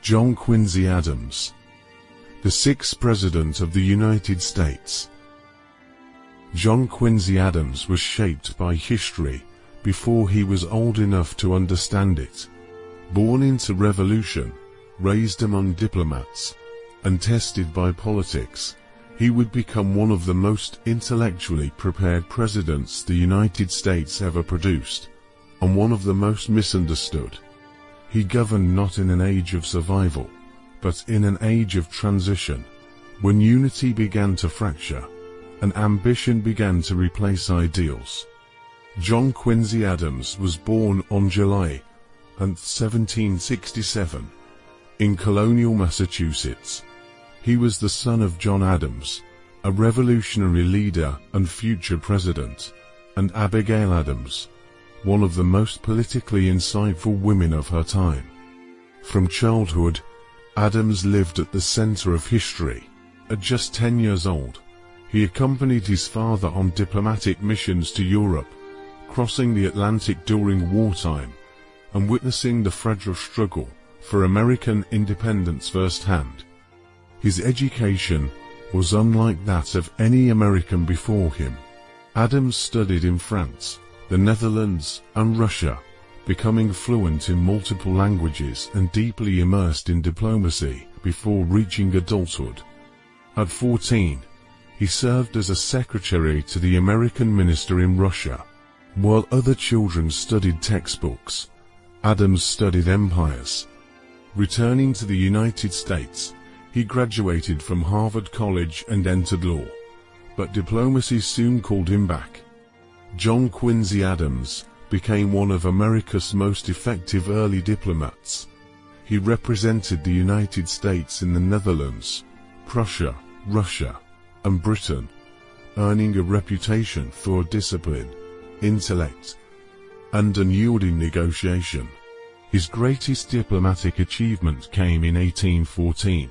John Quincy Adams, the sixth President of the United States. John Quincy Adams was shaped by history before he was old enough to understand it. Born into revolution, raised among diplomats, and tested by politics, he would become one of the most intellectually prepared presidents the United States ever produced, and one of the most misunderstood. He governed not in an age of survival, but in an age of transition, when unity began to fracture, and ambition began to replace ideals. John Quincy Adams was born on July 10, 1767, in colonial Massachusetts. He was the son of John Adams, a revolutionary leader and future president, and Abigail Adams, one of the most politically insightful women of her time. From childhood, Adams lived at the center of history. At just 10 years old, he accompanied his father on diplomatic missions to Europe, crossing the Atlantic during wartime, and witnessing the fragile struggle for American independence firsthand. His education was unlike that of any American before him. Adams studied in France, the Netherlands, and Russia, becoming fluent in multiple languages and deeply immersed in diplomacy before reaching adulthood. At 14, he served as a secretary to the American minister in Russia. While other children studied textbooks, Adams studied empires. Returning to the United States, he graduated from Harvard College and entered law, but diplomacy soon called him back. John Quincy Adams became one of America's most effective early diplomats. He represented the United States in the Netherlands, Prussia, Russia, and Britain, earning a reputation for discipline, intellect, and unyielding negotiation. His greatest diplomatic achievement came in 1814,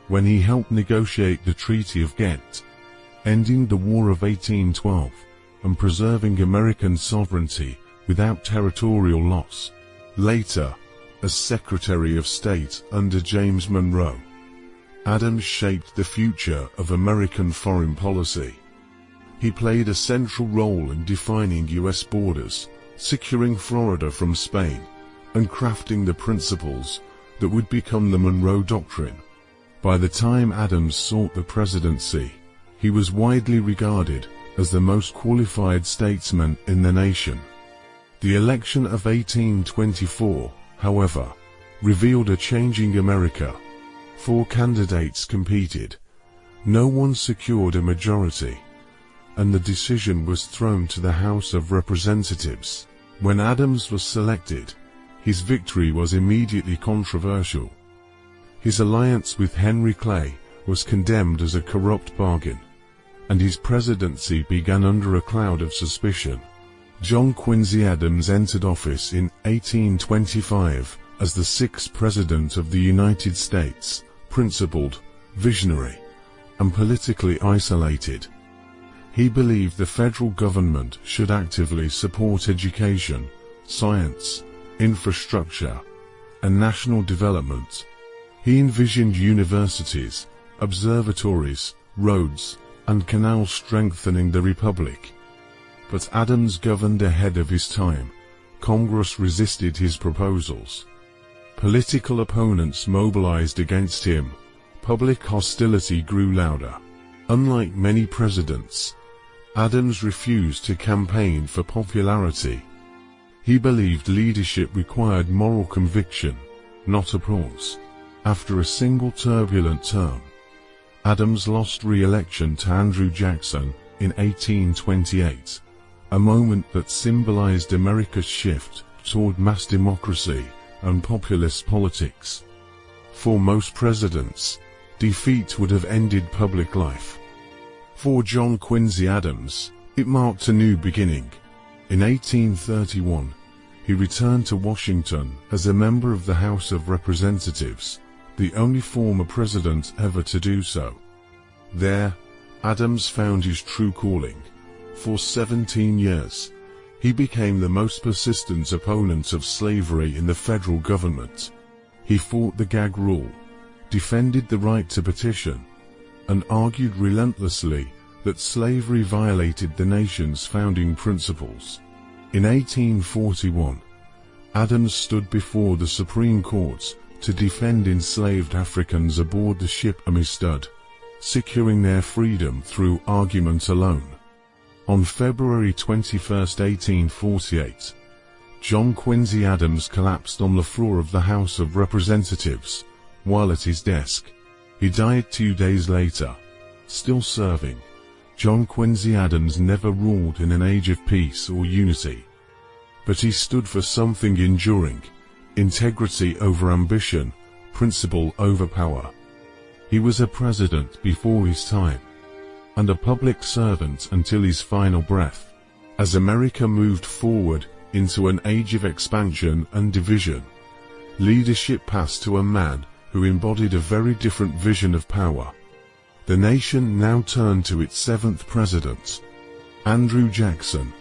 when he helped negotiate the Treaty of Ghent, ending the War of 1812 and preserving American sovereignty without territorial loss. Later, as Secretary of State under James Monroe, Adams shaped the future of American foreign policy. He played a central role in defining U.S. borders, securing Florida from Spain, and crafting the principles that would become the Monroe Doctrine. By the time Adams sought the presidency, he was widely regarded as the most qualified statesman in the nation. The election of 1824, however, revealed a changing America. 4 candidates competed. No one secured a majority, and the decision was thrown to the House of Representatives. When Adams was selected, his victory was immediately controversial. His alliance with Henry Clay was condemned as a corrupt bargain, and his presidency began under a cloud of suspicion. John Quincy Adams entered office in 1825 as the 6th President of the United States, principled, visionary, and politically isolated. He believed the federal government should actively support education, science, infrastructure, and national development. He envisioned universities, observatories, roads, and canals strengthening the republic. But Adams governed ahead of his time. Congress resisted his proposals. Political opponents mobilized against him. Public hostility grew louder. Unlike many presidents, Adams refused to campaign for popularity. He believed leadership required moral conviction, not applause. After a single turbulent term, Adams lost re-election to Andrew Jackson in 1828, a moment that symbolized America's shift toward mass democracy and populist politics. For most presidents, defeat would have ended public life. For John Quincy Adams, it marked a new beginning. In 1831, he returned to Washington as a member of the House of Representatives, the only former president ever to do so. There, Adams found his true calling. For 17 years, he became the most persistent opponent of slavery in the federal government. He fought the gag rule, defended the right to petition, and argued relentlessly that slavery violated the nation's founding principles. In 1841, Adams stood before the Supreme Court to defend enslaved Africans aboard the ship Amistad, securing their freedom through argument alone. On February 21, 1848, John Quincy Adams collapsed on the floor of the House of Representatives while at his desk. He died 2 days later. Still serving, John Quincy Adams never ruled in an age of peace or unity. But he stood for something enduring: integrity over ambition, principle over power. He was a president before his time, and a public servant until his final breath. As America moved forward into an age of expansion and division, leadership passed to a man who embodied a very different vision of power. The nation now turned to its 7th president, Andrew Jackson.